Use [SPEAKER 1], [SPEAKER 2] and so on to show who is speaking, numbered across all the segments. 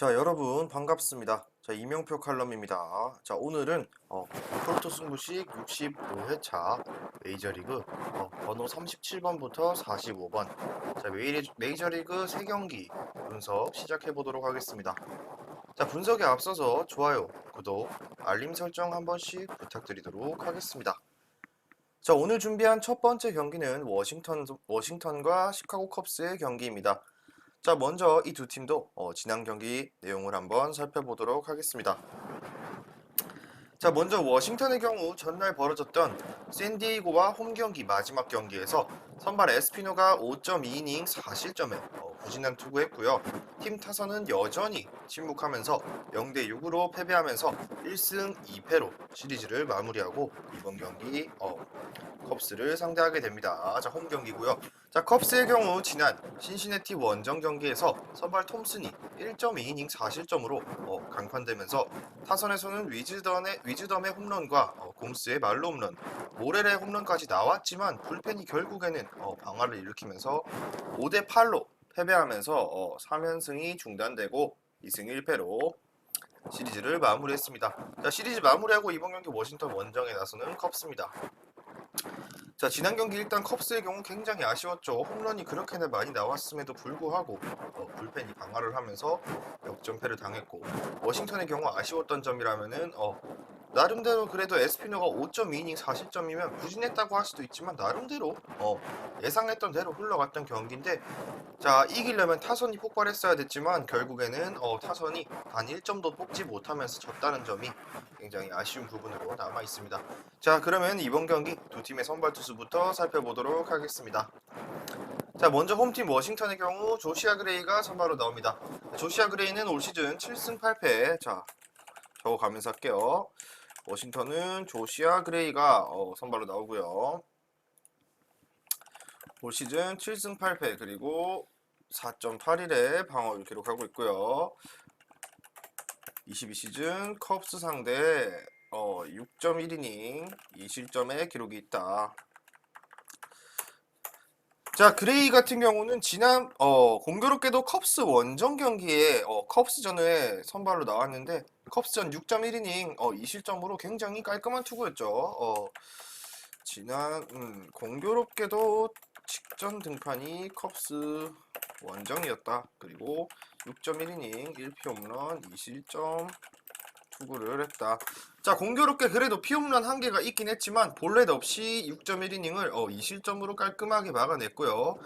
[SPEAKER 1] 자, 여러분 반갑습니다. 자, 이명표 칼럼입니다. 자, 오늘은 폴토 승부식 65회차 메이저리그 번호 37번부터 45번 자, 메이저리그 3경기 분석 시작해 보도록 하겠습니다. 자, 분석에 앞서서 좋아요, 구독, 알림 설정 한 번씩 부탁드리도록 하겠습니다. 자, 오늘 준비한 첫 번째 경기는 워싱턴과 시카고 컵스의 경기입니다. 자, 먼저 이 두 팀도 지난 경기 내용을 한번 살펴보도록 하겠습니다. 자, 먼저 워싱턴의 경우 전날 벌어졌던 샌디에이고와 홈 경기 마지막 경기에서 선발 에스피노가 5.2이닝 4실점에 부진한 투구했고요. 팀 타선은 여전히 침묵하면서 0대 6으로 패배하면서 1승 2패로 시리즈를 마무리하고 이번 경기 컵스를 상대하게 됩니다. 자, 홈 경기고요. 자, 컵스의 경우 지난 신시내티 원정 경기에서 선발 톰슨이 1.2이닝 4실점으로 강판되면서 타선에서는 위즈덤의 홈런과 공스의 말로 홈런, 모렐의 홈런까지 나왔지만 불펜이 결국에는 방아를 일으키면서 5대 8로 패배하면서 3연승이 중단되고 2승 1패로 시리즈를 마무리했습니다. 자, 시리즈 마무리하고 이번 경기 워싱턴 원정에 나서는 컵스입니다. 자, 지난 경기 일단 컵스의 경우 굉장히 아쉬웠죠. 홈런이 그렇게나 많이 나왔음에도 불구하고 불펜이 방어를 하면서 역전패를 당했고, 워싱턴의 경우 아쉬웠던 점이라면은 나름대로 그래도 에스피노가 5.2이닝 4실점이면 부진했다고 할 수도 있지만 나름대로 예상했던 대로 흘러갔던 경기인데, 자, 이기려면 타선이 폭발했어야 됐지만 결국에는 타선이 단 1점도 뽑지 못하면서 졌다는 점이 굉장히 아쉬운 부분으로 남아 있습니다. 자, 그러면 이번 경기 두 팀의 선발 투수부터 살펴보도록 하겠습니다. 자, 먼저 홈팀 워싱턴의 경우 조시아 그레이가 선발로 나옵니다. 조시아 그레이는 올 시즌 7승 8패. 자, 적어가면서 할게요. 워싱턴은 조시아 그레이가 선발로 나오고요. 올 시즌 7승 8패 그리고 4.81의 방어를 기록하고 있고요. 22시즌 컵스 상대 6.1이닝 2실점의 기록이 있다. 자, 그레이 같은 경우는 지난 공교롭게도 컵스 원정 경기에 컵스전에 선발로 나왔는데 컵스전 6.1이닝 2실점으로 굉장히 깔끔한 투구였죠. 지난 공교롭게도 직전 등판이 컵스 원정이었다. 그리고 6.1이닝 1피 홈런 2실점 투구를 했다. 자, 공교롭게 그래도 피홈런 한 개가 있긴 했지만 볼넷 없이 6.1이닝을 2실점으로 깔끔하게 막아냈고요.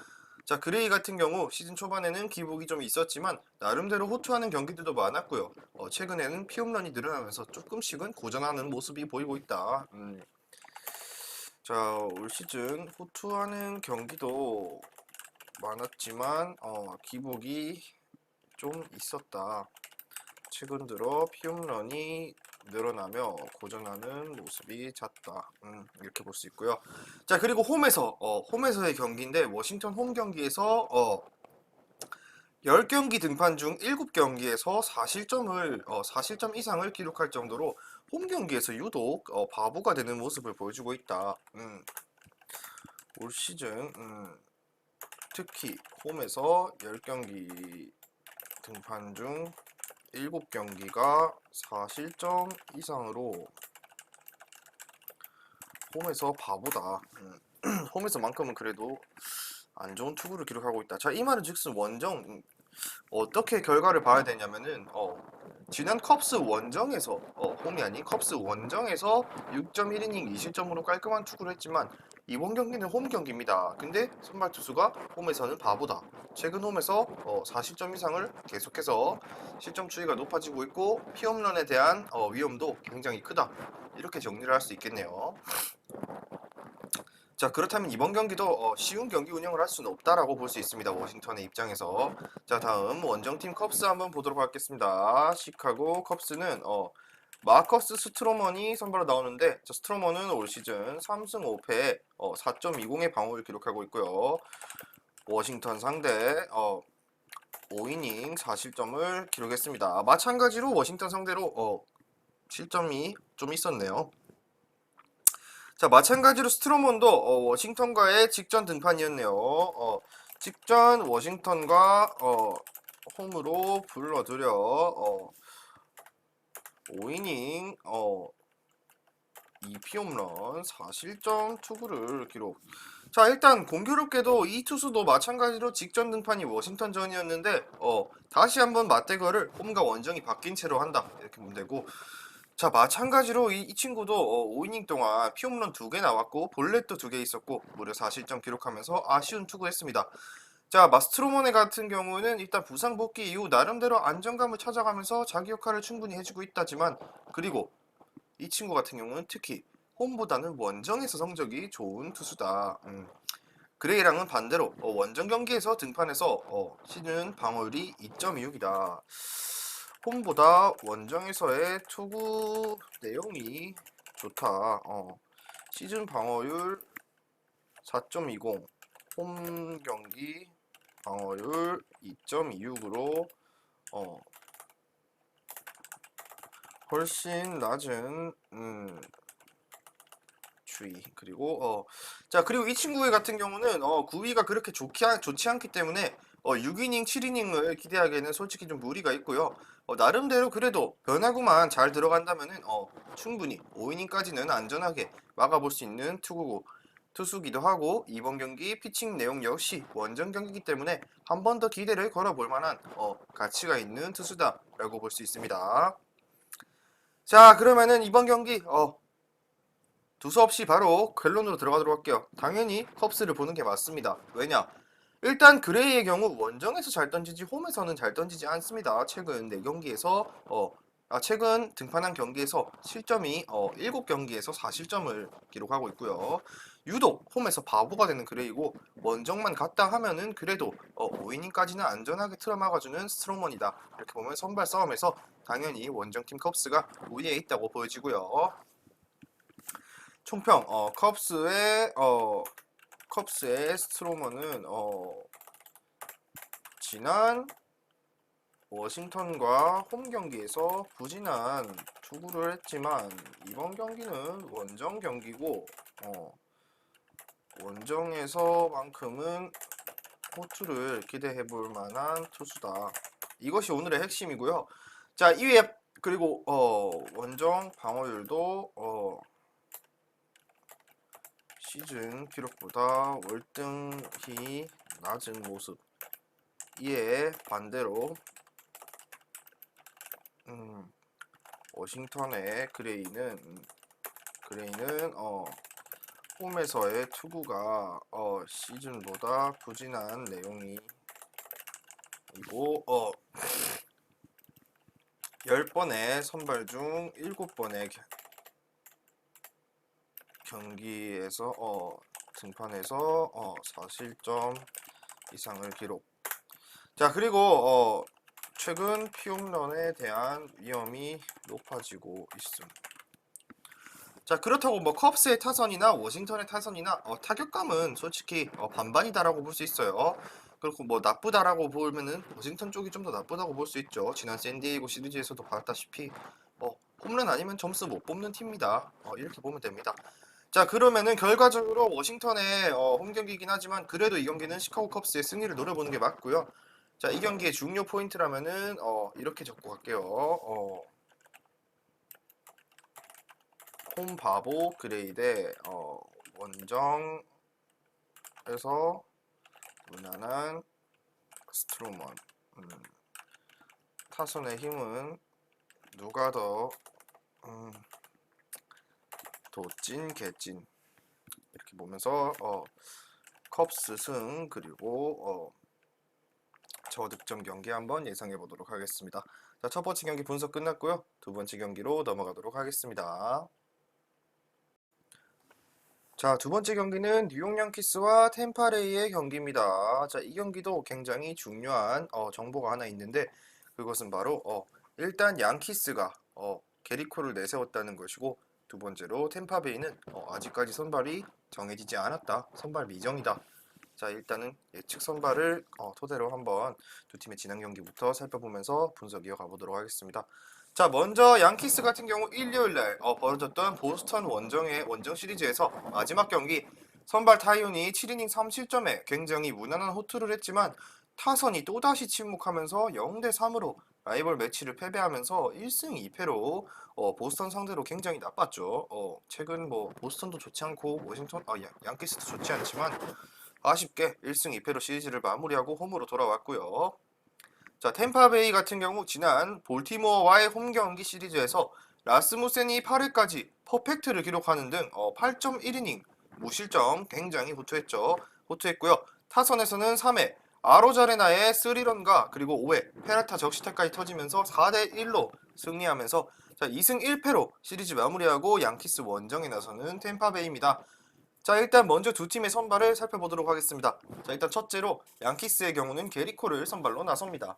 [SPEAKER 1] 자, 그레이 같은 경우 시즌 초반에는 기복이 좀 있었지만 나름대로 호투하는 경기들도 많았고요. 최근에는 피홈런이 늘어나면서 조금씩은 고전하는 모습이 보이고 있다. 자, 올 시즌 호투하는 경기도 많았지만 기복이 좀 있었다. 최근 들어 피홈런이 늘어나며 고전하는 모습이 잦다. 이렇게 볼 수 있고요. 자, 그리고 홈에서의 경기인데 워싱턴 홈 경기에서 10경기 등판 중 7경기에서 4실점 이상을 기록할 정도로 홈 경기에서 유독 바보가 되는 모습을 보여주고 있다. 올 시즌 특히 홈에서 10경기 등판 중 7경기가 4실점 이상으로 홈에서 바보다. 홈에서만큼은 그래도 안 좋은 투구를 기록하고 있다. 자, 이 말은 즉슨 원정 어떻게 결과를 봐야 되냐면은 지난 컵스 원정에서 홈이 아닌 컵스 원정에서 6.1이닝 2실점으로 깔끔한 투구를 했지만 이번 경기는 홈 경기입니다. 근데 선발 투수가 홈에서는 바보다. 최근 홈에서 4실점 이상을 계속해서 실점 추이가 높아지고 있고 피홈런에 대한 위험도 굉장히 크다. 이렇게 정리를 할 수 있겠네요. 자, 그렇다면 이번 경기도 쉬운 경기 운영을 할 수는 없다라고 볼 수 있습니다. 워싱턴의 입장에서. 자, 다음 원정팀 컵스 한번 보도록 하겠습니다. 시카고 컵스는 마커스 스트로먼이 선발로 나오는데 저 스트로먼은 올 시즌 3승 5패에 4.20의 방어를 기록하고 있고요. 워싱턴 상대 5이닝 4실점을 기록했습니다. 마찬가지로 워싱턴 상대로 실점이 좀 있었네요. 자, 마찬가지로 스트로먼도 워싱턴과의 직전 등판이었네요. 직전 워싱턴과 홈으로 불러들여 5이닝 2피홈런 4실점 투구를 기록. 자, 일단 공교롭게도 이 투수도 마찬가지로 직전 등판이 워싱턴전이었는데 다시 한번 맞대결을 홈과 원정이 바뀐 채로 한다 이렇게 보면 되고, 자, 마찬가지로 이 친구도 5이닝 동안 피홈런 2개 나왔고 볼넷도 2개 있었고 무려 4실점 기록하면서 아쉬운 투구했습니다. 자, 마스트로모네 같은 경우는 일단 부상 복귀 이후 나름대로 안정감을 찾아가면서 자기 역할을 충분히 해주고 있다지만, 그리고 이 친구 같은 경우는 특히 홈보다는 원정에서 성적이 좋은 투수다. 그레이랑은 반대로 원정 경기에서 등판해서 시즌 방어율이 2.26이다. 홈보다 원정에서의 투구 내용이 좋다. 시즌 방어율 4.20, 홈 경기 방어율 2.26으로 훨씬 낮은 주의. 그리고 자, 그리고 이 친구 같은 경우는 구위가 그렇게 좋지 않기 때문에 6이닝, 7이닝을 기대하기에는 솔직히 좀 무리가 있고요. 나름대로 그래도 변화구만 잘 들어간다면은 충분히 5이닝까지는 안전하게 막아볼 수 있는 투수기도 하고, 이번 경기 피칭 내용 역시 원정 경기이기 때문에 한 번 더 기대를 걸어볼 만한 가치가 있는 투수다라고 볼 수 있습니다. 자, 그러면은 이번 경기 두서없이 바로 결론으로 들어가도록 할게요. 당연히 컵스를 보는 게 맞습니다. 왜냐? 일단 그레이의 경우 원정에서 잘 던지지 홈에서는 잘 던지지 않습니다. 최근 4경기에서 최근 등판한 경기에서 실점이 7경기에서 4실점을 기록하고 있고요. 유독 홈에서 바보가 되는 그레이고, 원정만 갔다 하면은 그래도 5이닝까지는 안전하게 틀어막아주는 스트롱먼이다. 이렇게 보면 선발 싸움에서 당연히 원정팀 컵스가 우위에 있다고 보여지고요. 총평 컵스의 스트로먼은 지난 워싱턴과 홈 경기에서 부진한 투구를 했지만 이번 경기는 원정 경기고 원정에서만큼은 호투를 기대해 볼 만한 투수다. 이것이 오늘의 핵심이고요. 자, 이외에 그리고 원정 방어율도 시즌 기록보다 월등히 낮은 모습. 이에 반대로 워싱턴의 그레이는 홈에서의 투구가 시즌보다 부진한 내용이고 10번의 선발 중 7번의 경기에서 등판해서 4실점 이상을 기록. 자, 그리고 최근 피홈런에 대한 위험이 높아지고 있음. 자, 그렇다고 뭐 컵스의 타선이나 워싱턴의 타선이나 타격감은 솔직히 반반이다라고 볼 수 있어요. 그리고 뭐 나쁘다라고 보면은 워싱턴 쪽이 좀 더 나쁘다고 볼 수 있죠. 지난 샌디에이고 시리즈에서도 봤다시피 홈런 아니면 점수 못 뽑는 팀입니다. 이렇게 보면 됩니다. 자, 그러면은 결과적으로 워싱턴의 홈 경기이긴 하지만 그래도 이 경기는 시카고 컵스의 승리를 노려보는 게 맞고요. 자, 이 경기의 중요 포인트라면은 이렇게 적고 갈게요. 홈 바보 그레이 대 원정에서 무난한 스트로먼. 타선의 힘은 누가 더 도찐 개찐. 이렇게 보면서 컵스 승, 그리고 저득점 경기 한번 예상해 보도록 하겠습니다. 자, 첫 번째 경기 분석 끝났고요. 두 번째 경기로 넘어가도록 하겠습니다. 자, 두 번째 경기는 뉴욕 양키스와 템파레이의 경기입니다. 자, 이 경기도 굉장히 중요한 정보가 하나 있는데, 그것은 바로 일단 양키스가 게리코를 내세웠다는 것이고, 두 번째로 템파베이는 아직까지 선발이 정해지지 않았다. 선발 미정이다. 자, 일단은 예측 선발을 토대로 한번 두 팀의 지난 경기부터 살펴보면서 분석 이어가 보도록 하겠습니다. 자, 먼저 양키스 같은 경우 일요일날 벌어졌던 보스턴 원정의 원정 시리즈에서 마지막 경기 선발 타이온이 7이닝 3실점에 굉장히 무난한 호투를 했지만 타선이 또다시 침묵하면서 0대 3으로 라이벌 매치를 패배하면서 1승 2패로 보스턴 상대로 굉장히 나빴죠. 최근 뭐 보스턴도 좋지 않고 워싱턴 양키스도 좋지 않지만 아쉽게 1승 2패로 시리즈를 마무리하고 홈으로 돌아왔고요. 자, 템파베이 같은 경우 지난 볼티모어와의 홈 경기 시리즈에서 라스무센이 8회까지 퍼펙트를 기록하는 등 8.1이닝 무실점 굉장히 호투했고요. 타선에서는 3회 아로자레나의 3런과 그리고 5회 페라타 적시타까지 터지면서 4대 1로 승리하면서 자, 2승 1패로 시리즈 마무리하고 양키스 원정에 나서는 템파베이입니다. 자, 일단 먼저 두 팀의 선발을 살펴보도록 하겠습니다. 자, 일단 첫째로 양키스의 경우는 게리코를 선발로 나섭니다.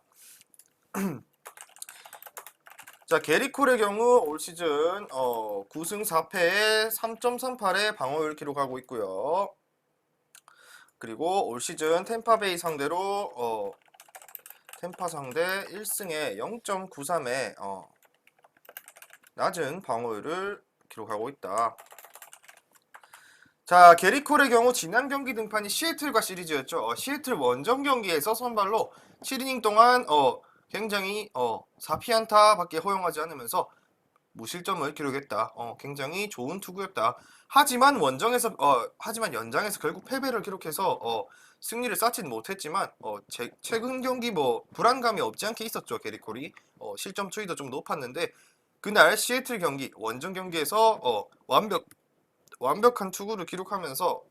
[SPEAKER 1] 자, 게리콜의 경우 올 시즌 9승 4패에 3.38의 방어율 기록하고 있고요. 그리고 올 시즌 템파베이 상대로 템파 상대 1승에 0.93의 낮은 방어율을 기록하고 있다. 자, 게리콜의 경우 지난 경기 등판이 시애틀과 시리즈였죠. 시애틀 원정 경기에서 선발로 7이닝 동안 굉장히 4피안타밖에 허용하지 않으면서 무실점을 기록했다. 굉장히 좋은 투구였다. 하지만 하지만 연장에서 결국 패배를 기록해서 승리를 쌓지는 못했지만 최근 경기 뭐 불안감이 없지 않게 있었죠. 게리콜이 실점 추이도 좀 높았는데 그날 시애틀 경기 원정 경기에서 완벽한 투구를 기록하면서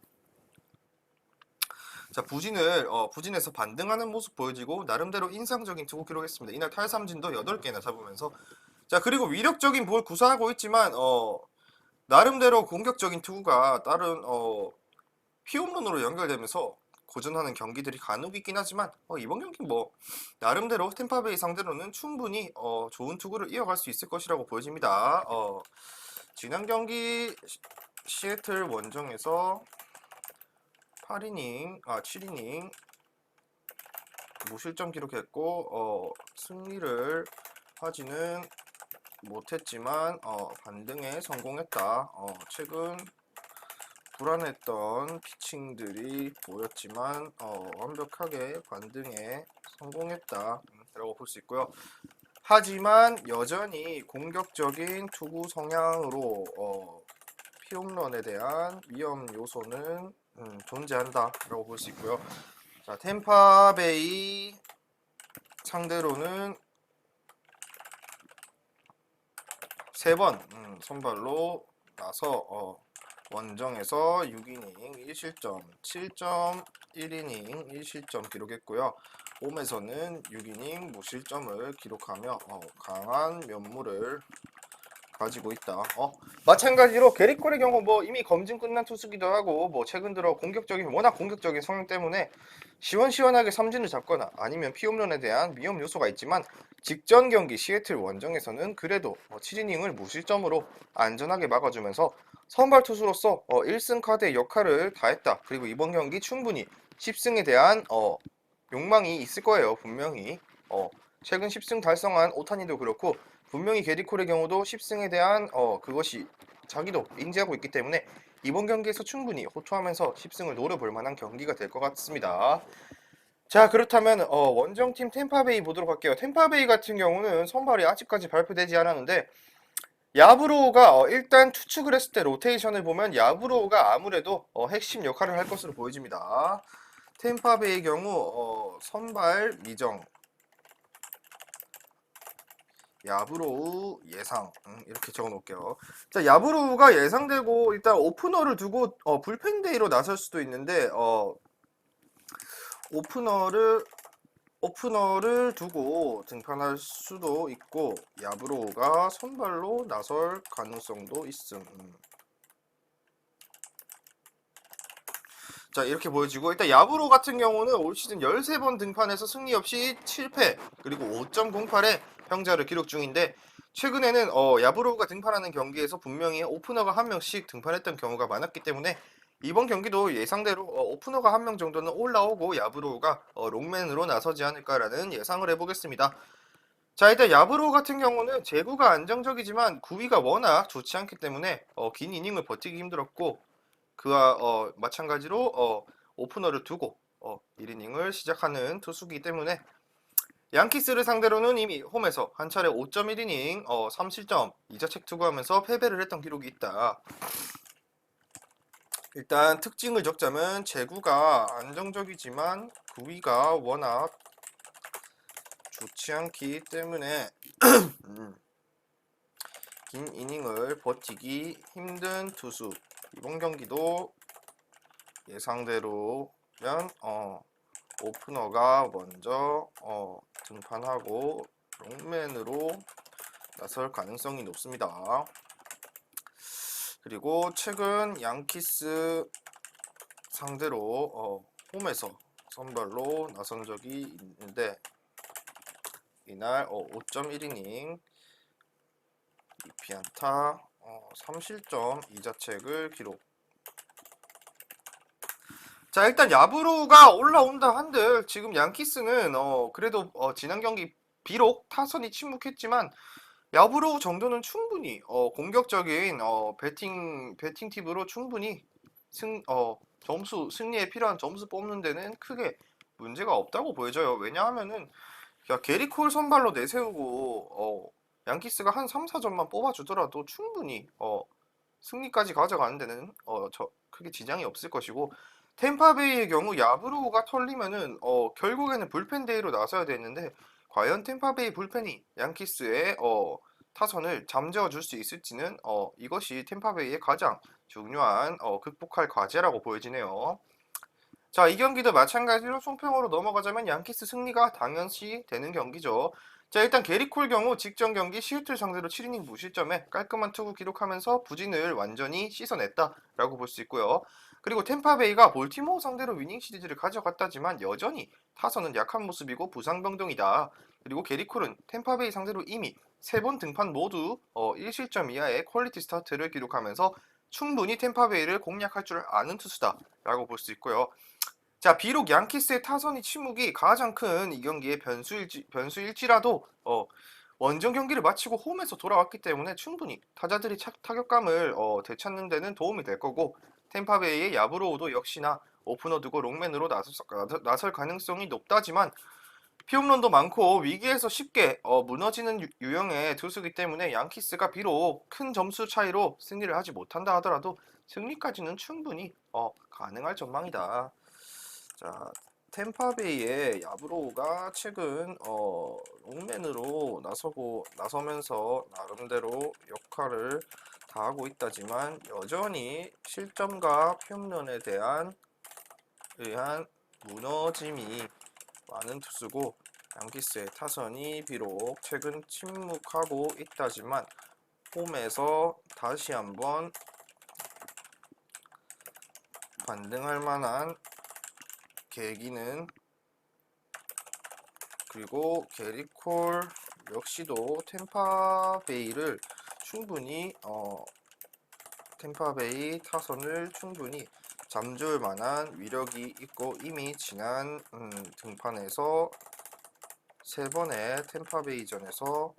[SPEAKER 1] 자, 부진에서 반등하는 모습 보여지고 나름대로 인상적인 투구 기록했습니다. 이날 탈삼진도 8개나 잡으면서 자, 그리고 위력적인 볼 구사하고 있지만 나름대로 공격적인 투구가 다른 피홈런으로 연결되면서 고전하는 경기들이 간혹 있긴 하지만 이번 경기 뭐 나름대로 템파베이 상대로는 충분히 좋은 투구를 이어갈 수 있을 것이라고 보여집니다. 지난 경기 시애틀 원정에서 7이닝 무실점 기록했고 승리를 하지는 못했지만 반등에 성공했다. 최근 불안했던 피칭들이 보였지만 완벽하게 반등에 성공했다 라고 볼 수 있고요. 하지만 여전히 공격적인 투구 성향으로 피홈런에 대한 위험 요소는 존재한다 라고 볼 수 있고요. 자, 템파베이 상대로는 3번 선발로 나서 원정에서 6이닝 1실점 7.1이닝 1실점 기록했고요. 홈에서는 6이닝 무실점을 기록하며 강한 면모를 가지고 있다. 마찬가지로 게리콜의 경우 뭐 이미 검증 끝난 투수기도 하고 뭐 최근 들어 워낙 공격적인 성향 때문에 시원시원하게 삼진을 잡거나 아니면 피홈런에 대한 위험 요소가 있지만 직전 경기 시애틀 원정에서는 그래도 7이닝을 무실점으로 안전하게 막아주면서 선발 투수로서 1승 카드의 역할을 다했다. 그리고 이번 경기 충분히 10승에 대한 욕망이 있을 거예요. 분명히 최근 10승 달성한 오타니도 그렇고 분명히 게리콜의 경우도 10승에 대한 그것이 자기도 인지하고 있기 때문에 이번 경기에서 충분히 호투하면서 10승을 노려볼 만한 경기가 될 것 같습니다. 자, 그렇다면 원정팀 템파베이 보도록 할게요. 템파베이 같은 경우는 선발이 아직까지 발표되지 않았는데 야브로우가 일단 투축을 했을 때 로테이션을 보면 야브로우가 아무래도 핵심 역할을 할 것으로 보여집니다. 템파베이의 경우 선발 미정 야브로우 예상 이렇게 적어 놓을게요. 자, 야브로우가 예상되고 일단 오프너를 두고 불펜데이로 나설 수도 있는데 오프너를 두고 등판할 수도 있고 야브로우가 선발로 나설 가능성도 있음. 자, 이렇게 보여지고 일단 야브로우 같은 경우는 올 시즌 13번 등판해서 승리 없이 7패 그리고 5.08의 평자를 기록 중인데 최근에는 야브로우가 등판하는 경기에서 분명히 오프너가 한 명씩 등판했던 경우가 많았기 때문에 이번 경기도 예상대로 오프너가 한 명 정도는 올라오고 야브로우가 롱맨으로 나서지 않을까라는 예상을 해보겠습니다. 자, 일단 야브로우 같은 경우는 제구가 안정적이지만 구위가 워낙 좋지 않기 때문에 긴 이닝을 버티기 힘들었고 그와 마찬가지로 오프너를 두고 1이닝을 시작하는 투수이기 때문에 양키스를 상대로는 이미 홈에서 한 차례 5.1이닝 3실점 2자책 투구하면서 패배를 했던 기록이 있다. 일단 특징을 적자면 제구가 안정적이지만 구위가 워낙 좋지 않기 때문에 긴 이닝을 버티기 힘든 투수. 이번 경기도 예상대로면 오프너가 먼저 등판하고 롱맨으로 나설 가능성이 높습니다. 그리고 최근 양키스 상대로 홈에서 선발로 나선 적이 있는데 이날 5.1이닝 2피안타 3실점 2자책을 기록. 자, 일단 야브로가 올라온다 한들 지금 양키스는 그래도 지난 경기 비록 타선이 침묵했지만 야브로우 정도는 충분히 공격적인 배팅 팁으로 충분히 승리에 필요한 점수 뽑는 데는 크게 문제가 없다고 보여져요. 왜냐하면은 게리 콜 선발로 내세우고 양키스가 한 3, 4점만 뽑아주더라도 충분히 승리까지 가져가는 데는 크게 지장이 없을 것이고, 템파베이의 경우 야브로우가 털리면은 결국에는 불펜 데이로 나서야 되는데 과연 템파베이 불펜이 양키스의 타선을 잠재워 줄 수 있을지는 이것이 템파베이의 가장 중요한 극복할 과제라고 보여지네요. 자, 이 경기도 마찬가지로 총평으로 넘어가자면 양키스 승리가 당연시 되는 경기죠. 자, 일단 게리콜 경우 직전 경기 시애틀 상대로 7이닝 무실점에 깔끔한 투구 기록하면서 부진을 완전히 씻어냈다라고 볼 수 있고요. 그리고 템파베이가 볼티모어 상대로 위닝 시리즈를 가져갔다지만 여전히 타선은 약한 모습이고 부상병동이다. 그리고 게리콜은 템파베이 상대로 이미 3번 등판 모두 1실점 이하의 퀄리티 스타트를 기록하면서 충분히 템파베이를 공략할 줄 아는 투수다라고 볼 수 있고요. 자, 비록 양키스의 타선이 침묵이 가장 큰 이 경기의 변수일지라도 원정 경기를 마치고 홈에서 돌아왔기 때문에 충분히 타자들이 타격감을 되찾는 데는 도움이 될 거고, 템파베이의 야브로우도 역시나 오프너 두고 롱맨으로 나설 가능성이 높다지만 피홈런도 많고 위기에서 쉽게 무너지는 유형의 투수이기 때문에 양키스가 비록 큰 점수 차이로 승리를 하지 못한다 하더라도 승리까지는 충분히 가능할 전망이다. 자, 템파베이의 야브로우가 최근 롱맨으로 나서면서 나름대로 역할을 다하고 있다지만 여전히 실점과 홈런에 의한 무너짐이 많은 투수고, 양키스의 타선이 비록 최근 침묵하고 있다지만 홈에서 다시 한번 반등할 만한 계기는, 그리고 게리콜 역시도 템파베이를 충분히 템파베이 타선을 충분히 잠재울 만한 위력이 있고 이미 지난 등판에서 3번의 템파베이전에서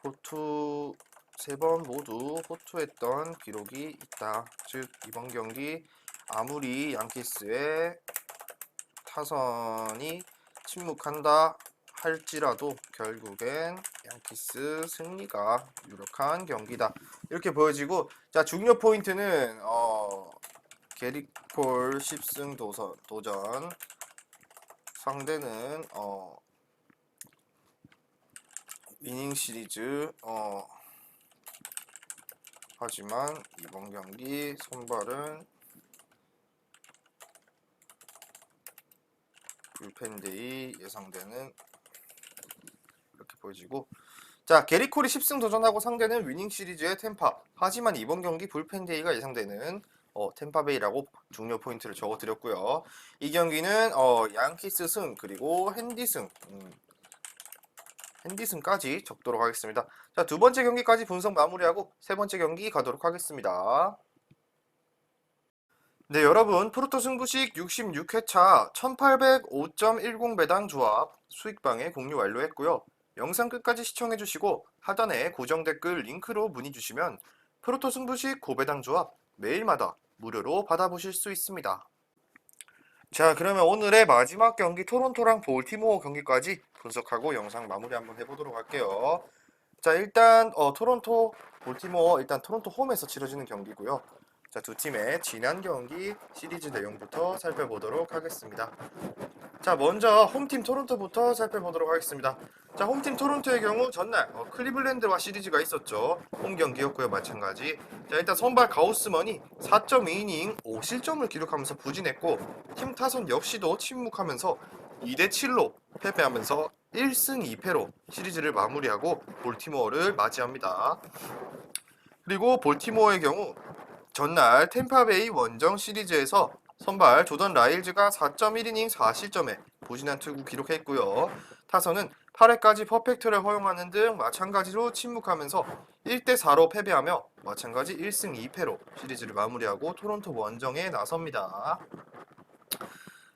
[SPEAKER 1] 호투 3번 모두 호투했던 기록이 있다. 즉 이번 경기 아무리 양키스의 타선이 침묵한다 할지라도 결국엔 양키스 승리가 유력한 경기다, 이렇게 보여지고, 자, 중요 포인트는 게리콜 10승 도전 상대는 위닝 시리즈 하지만 이번 경기 선발은 불펜데이 예상되는, 이렇게 보여지고, 자, 게리콜이 10승 도전하고 상대는 위닝 시리즈의 템파, 하지만 이번 경기 불펜데이가 예상되는 템파베이라고 중요 포인트를 적어드렸고요. 이 경기는 양키스 승 그리고 핸디승까지 적도록 하겠습니다. 자, 두 번째 경기까지 분석 마무리하고 세 번째 경기 가도록 하겠습니다. 네, 여러분, 프로토 승부식 66회차 1805.10배당 조합 수익방에 공유 완료했고요. 영상 끝까지 시청해주시고 하단에 고정 댓글 링크로 문의주시면 프로토 승부식 고배당 조합 매일마다 무료로 받아보실 수 있습니다. 자, 그러면 오늘의 마지막 경기 토론토랑 볼티모어 경기까지 분석하고 영상 마무리 한번 해보도록 할게요. 자, 일단 토론토 볼티모어 일단 토론토 홈에서 치러지는 경기고요. 자, 두 팀의 지난 경기 시리즈 내용부터 살펴보도록 하겠습니다. 자, 먼저 홈팀 토론토부터 살펴보도록 하겠습니다. 자, 홈팀 토론토의 경우 전날 클리블랜드와 시리즈가 있었죠. 홈 경기였고요, 마찬가지. 자, 일단 선발 가우스먼이 4.2이닝 5실점을 기록하면서 부진했고, 팀 타선 역시도 침묵하면서 2대7로 패배하면서 1승 2패로 시리즈를 마무리하고 볼티모어를 맞이합니다. 그리고 볼티모어의 경우 전날 템파베이 원정 시리즈에서 선발 조던 라일즈가 4.1이닝 4실점에 부진한 투구 기록했고요. 타선은 8회까지 퍼펙트를 허용하는 등 마찬가지로 침묵하면서 1대4로 패배하며 마찬가지 1승 2패로 시리즈를 마무리하고 토론토 원정에 나섭니다.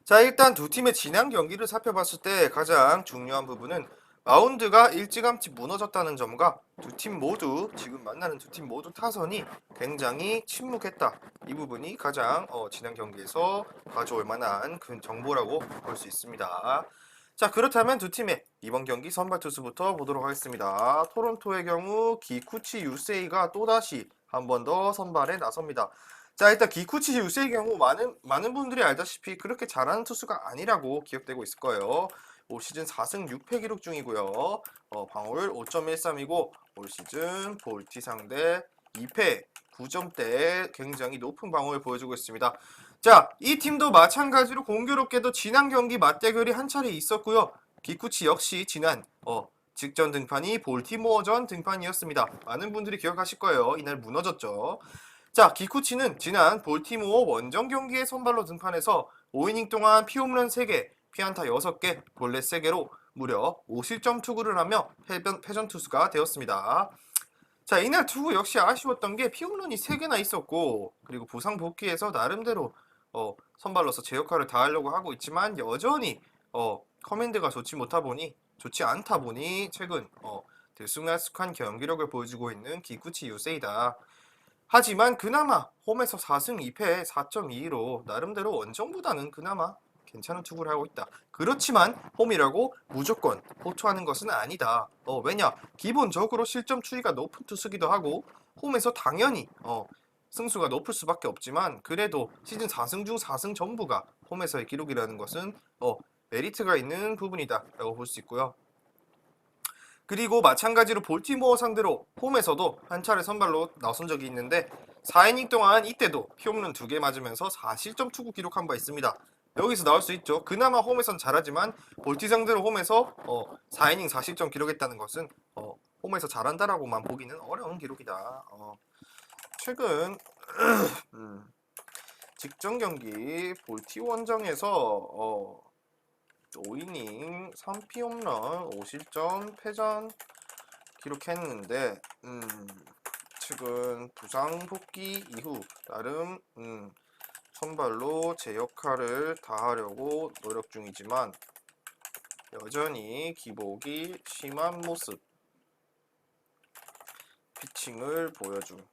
[SPEAKER 1] 자, 일단 두 팀의 지난 경기를 살펴봤을 때 가장 중요한 부분은 마운드가 일찌감치 무너졌다는 점과 두 팀 모두 지금 만나는 두 팀 모두 타선이 굉장히 침묵했다. 이 부분이 가장 지난 경기에서 가져올 만한 큰 정보라고 볼 수 있습니다. 자, 그렇다면 두 팀의 이번 경기 선발 투수부터 보도록 하겠습니다. 토론토의 경우 기쿠치 유세이가 또다시 한 번 더 선발에 나섭니다. 자, 일단 기쿠치 유세의 경우 많은 분들이 알다시피 그렇게 잘하는 투수가 아니라고 기억되고 있을 거예요. 올 시즌 4승 6패 기록 중이고요. 방어율 5.13이고 올 시즌 볼티 상대 2패 9점대 굉장히 높은 방어를 보여주고 있습니다. 자, 이 팀도 마찬가지로 공교롭게도 지난 경기 맞대결이 한 차례 있었고요. 기쿠치 역시 지난 직전 등판이 볼티모어전 등판이었습니다. 많은 분들이 기억하실 거예요. 이날 무너졌죠. 자, 기쿠치는 지난 볼티모어 원정 경기에 선발로 등판해서 5이닝 동안 피홈런 3개, 피안타 6개, 볼넷 3개로 무려 5실점 투구를 하며 패전 투수가 되었습니다. 자, 이날 투구 역시 아쉬웠던 게 피홈런이 3개나 있었고, 그리고 부상 복귀해서 나름대로 선발로서 제 역할을 다하려고 하고 있지만 여전히 커맨드가 좋지 않다 보니 최근 들쑥날쑥한 경기력을 보여주고 있는 기쿠치 유세이다. 하지만 그나마 홈에서 4승 2패 4.22로 나름대로 원정보다는 그나마 괜찮은 투구를 하고 있다. 그렇지만 홈이라고 무조건 호투하는 것은 아니다. 왜냐? 기본적으로 실점 추이가 높은 투수기도 하고 홈에서 당연히 승수가 높을 수밖에 없지만 그래도 시즌 4승 중 4승 전부가 홈에서의 기록이라는 것은 메리트가 있는 부분이다 라고 볼 수 있고요. 그리고 마찬가지로 볼티모어 상대로 홈에서도 한 차례 선발로 나선 적이 있는데 4이닝 동안 이때도 피홈런 2개 맞으면서 4실점 투구 기록한 바 있습니다. 여기서 나올 수 있죠. 그나마 홈에선 잘하지만 볼티 상대로 홈에서 4이닝 4실점 기록했다는 것은 홈에서 잘한다라고만 보기는 어려운 기록이다. 최근 직전 경기 볼티 원정에서 5이닝 3피 홈런 5실점 패전 기록했는데 최근 부상 복귀 이후 나름 선발로 제 역할을 다하려고 노력 중이지만 여전히 기복이 심한 모습 피칭을 보여준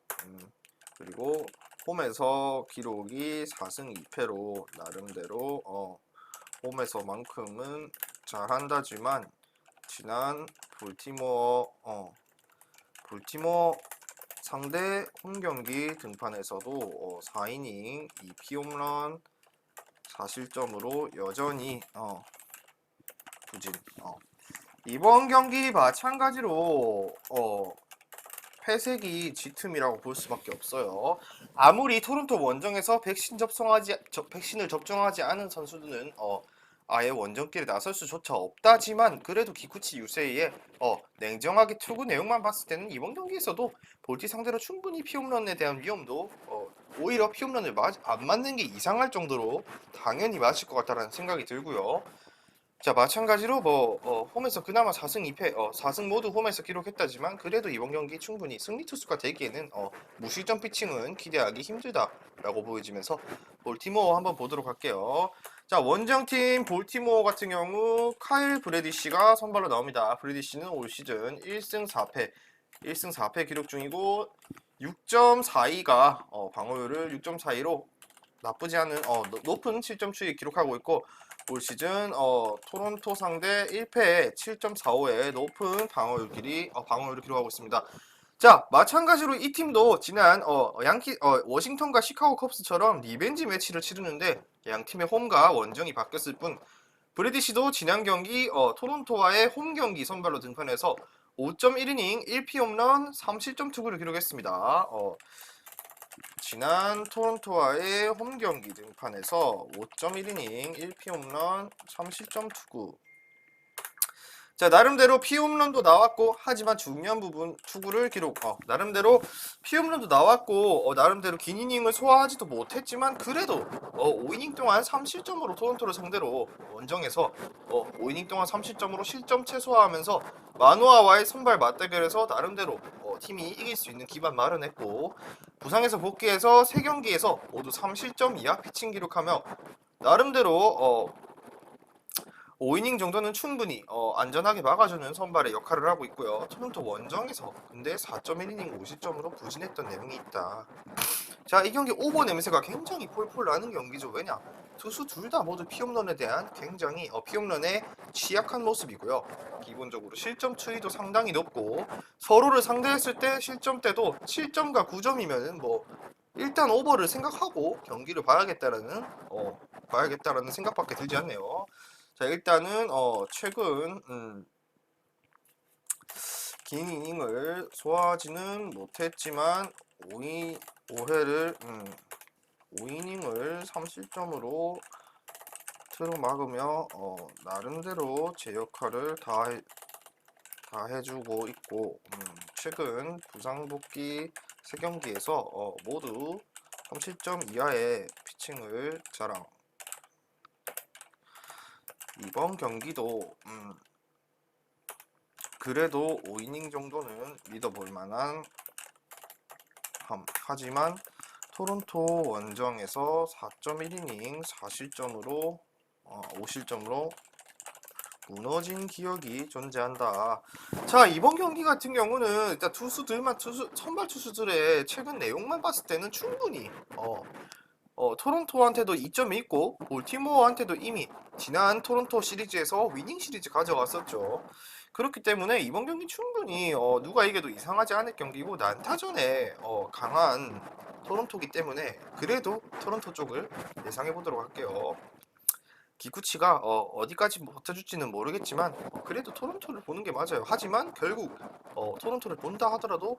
[SPEAKER 1] 그리고 홈에서 기록이 4승 2패로 나름대로 홈에서만큼은 잘한다지만 지난 볼티모어 상대 홈 경기 등판에서도 4이닝 2피 홈런 4실점으로 여전히 부진. 이번 경기 마찬가지로 패색이 짙음이라고 볼 수밖에 없어요. 아무리 토론토 원정에서 백신을 접종하지 않은 선수들은 아예 원정길에 나설 수조차 없다지만 그래도 기쿠치 유세이의 냉정하게 투구 내용만 봤을 때는 이번 경기에서도 볼티 상대로 충분히 피홈런에 대한 위험도 오히려 피홈런을 안 맞는 게 이상할 정도로 당연히 맞을 것 같다는 생각이 들고요. 자, 마찬가지로 홈에서 그나마 4승 2패, 4승 모두 홈에서 기록했다지만 그래도 이번 경기 충분히 승리 투수가 되기에는 무실점 피칭은 기대하기 힘들다라고 보여지면서 볼티모어 한번 보도록 할게요. 자, 원정팀 볼티모어 같은 경우 카일 브래디시가 선발로 나옵니다. 브래디시는 올 시즌 1승 4패 기록 중이고 6.42가 방어율을 6.42로 나쁘지 않은 높은 실점 추이 기록하고 있고 올 시즌 토론토 상대 1패에 7.45의 높은 방어율을 기록하고 있습니다. 자, 마찬가지로 이 팀도 지난 워싱턴과 시카고 컵스처럼 리벤지 매치를 치르는데 양 팀의 홈과 원정이 바뀌었을 뿐 브래디시도 지난 경기 토론토와의 홈 경기 선발로 등판해서 5.1이닝 1피 홈런 3실점 투구를 기록했습니다. 지난 토론토와의 홈 경기 등판에서 5.1이닝 1피 홈런 3실점 투구. 자, 나름대로 피홈런도 나왔고 하지만 중요한 부분 투구를 기록. 나름대로 피홈런도 나왔고 나름대로 긴 이닝을 소화하지도 못했지만 그래도 5이닝 동안 3실점으로 토론토를 상대로 원정에서 5이닝 동안 3실점으로 실점 최소화하면서 마노아와의 선발 맞대결에서 나름대로 팀이 이길 수 있는 기반 마련했고 부상에서 복귀해서 3경기에서 모두 3실점 이하 피칭 기록하며 나름대로 5이닝 정도는 충분히 안전하게 막아주는 선발의 역할을 하고 있고요. 토론토 원정에서 근데 4.1이닝 5실점으로 부진했던 내용이 있다. 자, 이 경기 오버 냄새가 굉장히 폴폴 나는 경기죠. 왜냐? 투수 둘 다 모두 피홈런에 대한 굉장히 피홈런에 취약한 모습이고요. 기본적으로 실점 추이도 상당히 높고 서로를 상대했을 때 실점 때도 7점과 9점이면은 뭐 일단 오버를 생각하고 경기를 봐야겠다라는 생각밖에 들지 않네요. 자, 일단은 최근 긴 이닝을 소화하지는 못했지만 5이닝을 3실점으로 틀어막으며 나름대로 제 역할을 다 해주고 있고 최근 부상 복귀 3경기에서 모두 3실점 이하의 피칭을 자랑. 이번 경기도 그래도 5이닝 정도는 믿어볼 만한 하지만 토론토 원정에서 4.1이닝 4실점으로 5실점으로 무너진 기억이 존재한다. 자, 이번 경기 같은 경우는 일단 선발 투수들의 최근 내용만 봤을 때는 충분히 토론토한테도 이점이 있고 볼티모어한테도 이미 지난 토론토 시리즈에서 위닝 시리즈 가져갔었죠. 그렇기 때문에 이번 경기 충분히 누가 이겨도 이상하지 않을 경기고 난타전에 강한 토론토기 때문에 그래도 토론토 쪽을 예상해 보도록 할게요. 기쿠치가 어디까지 버텨줄지는 모르겠지만 그래도 토론토를 보는 게 맞아요. 하지만 결국 토론토를 본다 하더라도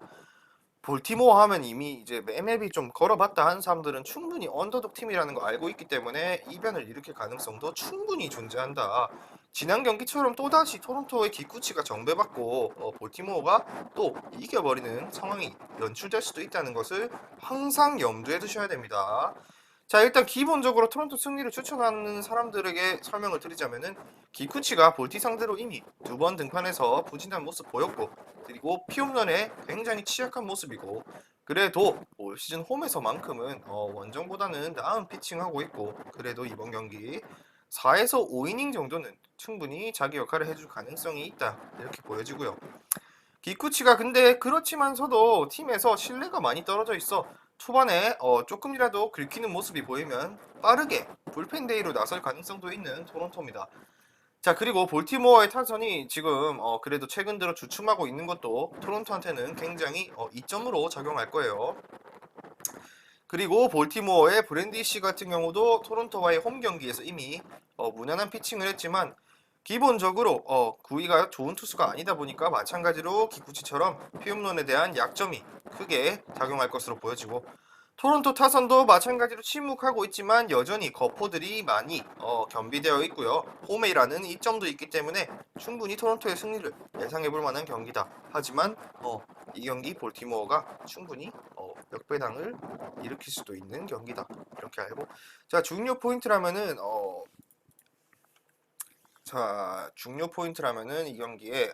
[SPEAKER 1] 볼티모어 하면 이미 이제 MLB 좀 걸어봤다 하는 사람들은 충분히 언더독 팀이라는 거 알고 있기 때문에 이변을 일으킬 가능성도 충분히 존재한다. 지난 경기처럼 또다시 토론토의 기쿠치가 정배받고 볼티모어가 또 이겨버리는 상황이 연출될 수도 있다는 것을 항상 염두에 두셔야 됩니다. 자, 일단 기본적으로 토론토 승리를 추천하는 사람들에게 설명을 드리자면은 기쿠치가 볼티 상대로 이미 2번 등판해서 부진한 모습 보였고 그리고 피홈런에 굉장히 취약한 모습이고 그래도 올 시즌 홈에서만큼은 원정보다는 나은 피칭하고 있고 그래도 이번 경기 4에서 5이닝 정도는 충분히 자기 역할을 해줄 가능성이 있다 이렇게 보여지고요. 기쿠치가 근데 그렇지만서도 팀에서 신뢰가 많이 떨어져 있어 초반에 조금이라도 긁히는 모습이 보이면 빠르게 불펜데이로 나설 가능성도 있는 토론토입니다. 자, 그리고 볼티모어의 타선이 지금 그래도 최근 들어 주춤하고 있는 것도 토론토한테는 굉장히 이점으로 작용할 거예요. 그리고 볼티모어의 브랜디시 같은 경우도 토론토와의 홈 경기에서 이미 무난한 피칭을 했지만 기본적으로 구위가 좋은 투수가 아니다 보니까 마찬가지로 기쿠치처럼 피홈런에 대한 약점이 크게 작용할 것으로 보여지고 토론토 타선도 마찬가지로 침묵하고 있지만 여전히 거포들이 많이 겸비되어 있고요. 홈에이라는 이점도 있기 때문에 충분히 토론토의 승리를 예상해볼 만한 경기다. 하지만 이 경기 볼티모어가 충분히 역배당을 일으킬 수도 있는 경기다. 이렇게 알고 자, 중요 포인트라면은 이 경기에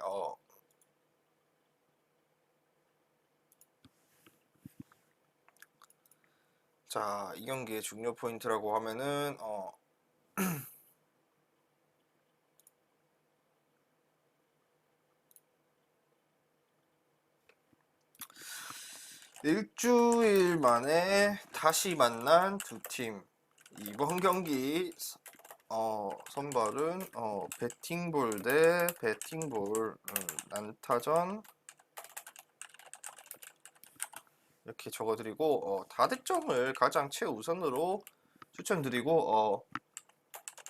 [SPEAKER 1] 자, 이 경기의 중요 포인트라고 하면은 일주일 만에 다시 만난 두 팀. 이번 경기 선발은 배팅볼 대 배팅볼, 난타전 이렇게 적어드리고 다득점을 가장 최우선으로 추천드리고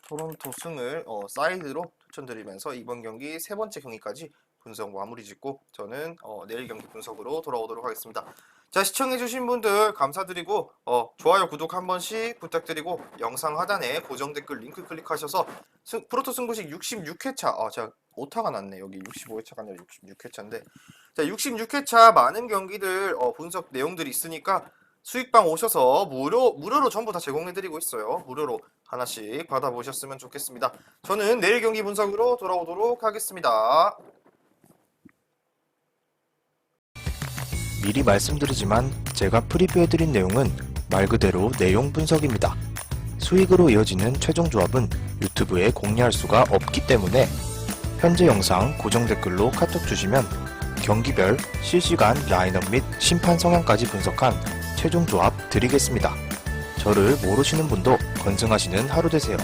[SPEAKER 1] 토론토 승을 사이드로 추천드리면서 이번 경기 세 번째 경기까지 분석 마무리 짓고 저는 내일 경기 분석으로 돌아오도록 하겠습니다. 자, 시청해주신 분들 감사드리고 좋아요, 구독 한 번씩 부탁드리고 영상 하단에 고정 댓글 링크 클릭하셔서 프로토 승부식 66회차 제가 오타가 났네. 여기 65회차가 아니라 66회차인데 자, 66회차 많은 경기들 분석 내용들이 있으니까 수익방 오셔서 무료로 전부 다 제공해드리고 있어요. 무료로 하나씩 받아보셨으면 좋겠습니다. 저는 내일 경기 분석으로 돌아오도록 하겠습니다.
[SPEAKER 2] 미리 말씀드리지만 제가 프리뷰해드린 내용은 말 그대로 내용 분석입니다. 수익으로 이어지는 최종 조합은 유튜브에 공개할 수가 없기 때문에 현재 영상 고정 댓글로 카톡 주시면 경기별 실시간 라인업 및 심판 성향까지 분석한 최종 조합 드리겠습니다. 저를 모르시는 분도 건승하시는 하루 되세요.